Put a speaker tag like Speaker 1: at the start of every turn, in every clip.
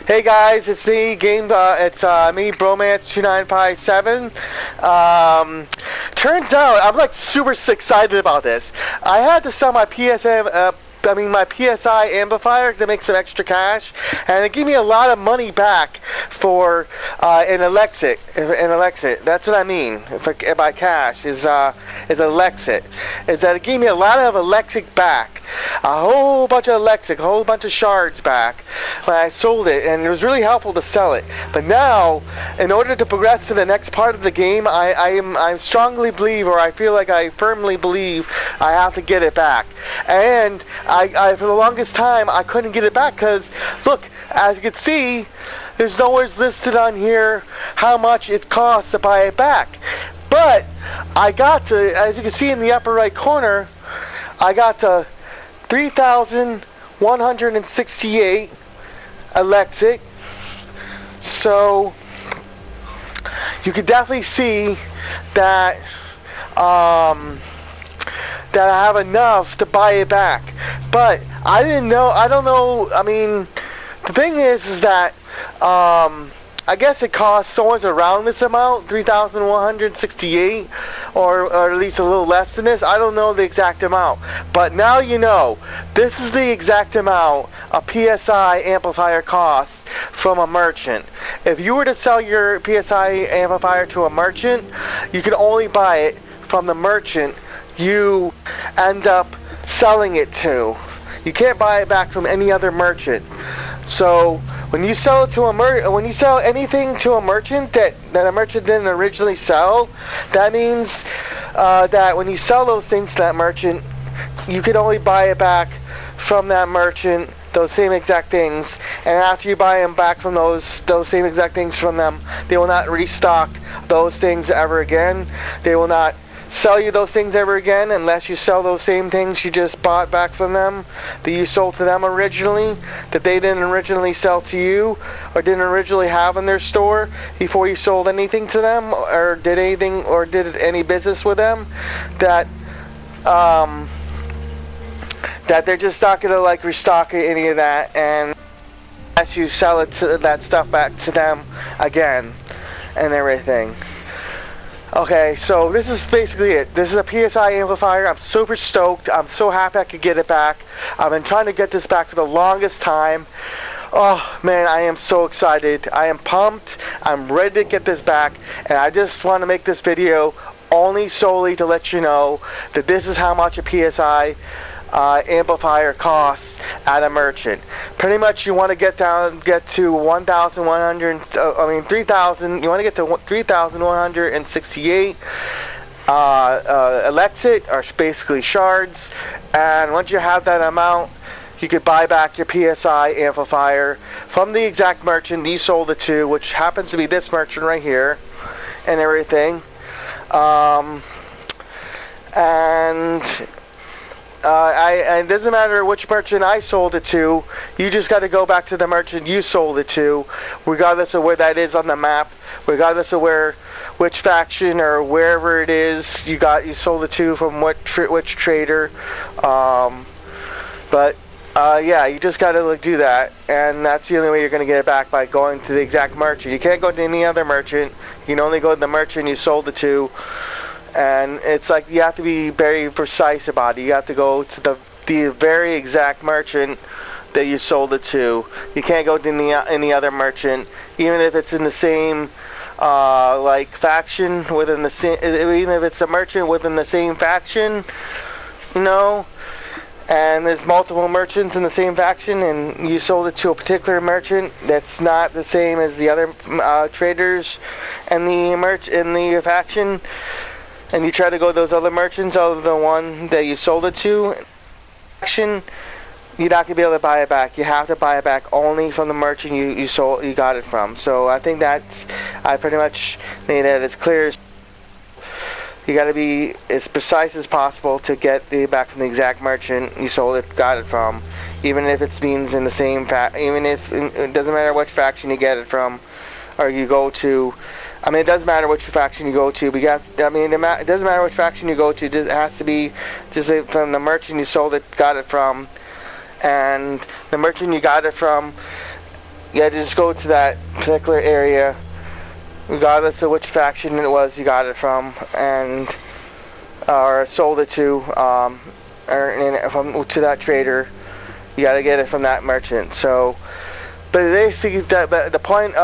Speaker 1: Hey guys, it's me, it's me, Bromance2957. Turns out, I'm like super excited about this. I had to sell my my PSI amplifier to make some extra cash, and it gave me a lot of money back for an ELEX. That's what I mean. By cash is ELEX. Is that it gave me a lot of ELEX back, a whole bunch of ELEX, a whole bunch of shards back when I sold it, and it was really helpful to sell it. But now, in order to progress to the next part of the game, I strongly believe, or I feel like I firmly believe, I have to get it back. And I for the longest time I couldn't get it back because, look, as you can see, there's nowhere listed on here how much it costs to buy it back. But I got to, as you can see in the upper right corner, I got to 3,168 ELEX. So you can definitely see that that I have enough to buy it back. But I don't know, I mean, the thing is that I guess it costs somewhere around this amount, 3,168, or at least a little less than this. I don't know the exact amount, but now you know. This is the exact amount a PSI amplifier costs from a merchant. If you were to sell your PSI amplifier to a merchant, you can only buy it from the merchant you end up selling it to. You can't buy it back from any other merchant. So when you sell it to when you sell anything to a merchant that a merchant didn't originally sell, that means that when you sell those things to that merchant, you can only buy it back from that merchant, those same exact things. And after you buy them back from those same exact things from them, they will not restock those things ever again. They will not sell you those things ever again unless you sell those same things you just bought back from them, that you sold to them originally, that they didn't originally sell to you, or didn't originally have in their store before you sold anything to them, or did any business with them. That they're just not gonna like restock any of that, and unless you sell that stuff back to them again and everything. Okay, so this is basically it. This is a PSI amplifier. I'm super stoked. I'm so happy I could get it back. I've been trying to get this back for the longest time. Oh man, I am so excited. I am pumped. I'm ready to get this back, and I just want to make this video only solely to let you know that this is how much a PSI amplifier costs at a merchant. Pretty much you want to get to 3,000, you want to get to 3,168 ELEX, or basically shards, and once you have that amount, you could buy back your PSI amplifier from the exact merchant you sold it to, which happens to be this merchant right here, and everything. It doesn't matter which merchant I sold it to. You just got to go back to the merchant you sold it to, regardless of where that is on the map, regardless of which faction or wherever it is you sold it to, from which trader. Yeah, you just got to do that, and that's the only way you're going to get it back, by going to the exact merchant. You can't go to any other merchant. You can only go to the merchant you sold it to. And it's like you have to be very precise about it. You have to go to the very exact merchant that you sold it to. You can't go to any other merchant, even if it's in the same faction within the same. Even if it's a merchant within the same faction, you know. And there's multiple merchants in the same faction, and you sold it to a particular merchant that's not the same as the other traders and the faction. And you try to go to those other merchants other than the one that you sold it to, you're not gonna be able to buy it back. You have to buy it back only from the merchant you got it from. So I think I pretty much made it as clear as you got to be as precise as possible to get it back from the exact merchant you got it from, even if it means in the same even if it doesn't matter which faction you get it from, or you go to. I mean, it doesn't matter which faction you go to, but it doesn't matter which faction you go to. It has to be just from the merchant you got it from, and the merchant you got it from you had to just go to that particular area, regardless of which faction it was you got it from, and or sold it to, to that trader. You got to get it from that merchant. So, but basically, the point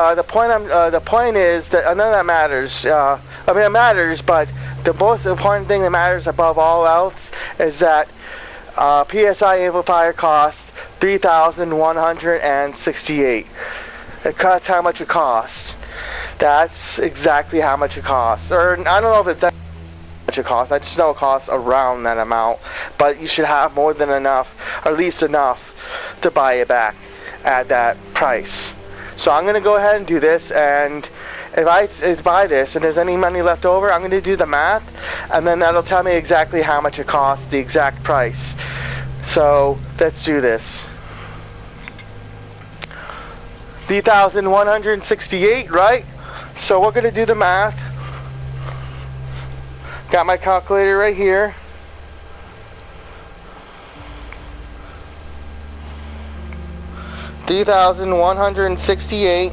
Speaker 1: is that none of that matters. I mean, it matters, but the most important thing that matters above all else is that PSI amplifier costs $3,168. That's how much it costs. That's exactly how much it costs. Or I don't know if it's that much it costs. I just know it costs around that amount. But you should have more than enough, or at least enough, to buy it back at that price. So I'm going to go ahead and do this, and if I buy this and there's any money left over, I'm going to do the math, and then that'll tell me exactly how much it costs, the exact price. So let's do this. 3,168, right? So we're going to do the math. Got my calculator right here. $3,168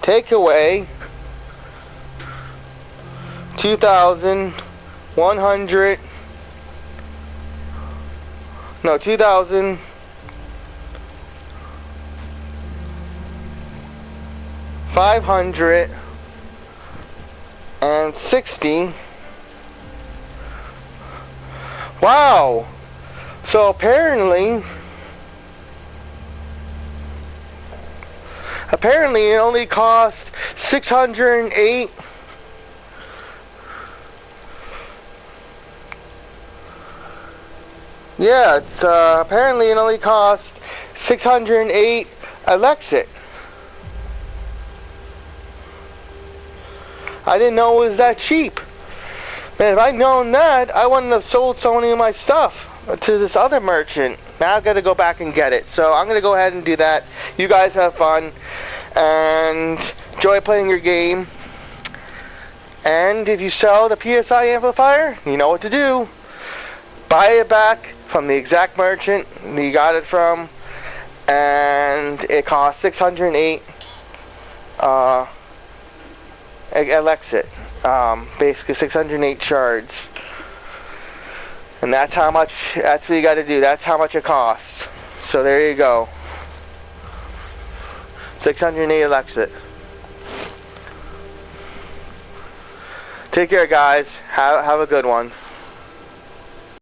Speaker 1: take away 2,100 no 2,560. Wow. So apparently it only costs 608. Yeah, it's apparently it only costs 608 ELEX. I didn't know it was that cheap. Man, if I'd known that, I wouldn't have sold so many of my stuff to this other merchant. Now I've got to go back and get it. So I'm going to go ahead and do that. You guys have fun and enjoy playing your game. And if you sell the PSI amplifier, you know what to do. Buy it back from the exact merchant you got it from, and it costs 608 ELEX. Basically 608 shards. And that's how much, that's what you got to do. That's how much it costs. So there you go. 608 ELEX. Take care, guys. Have a good one.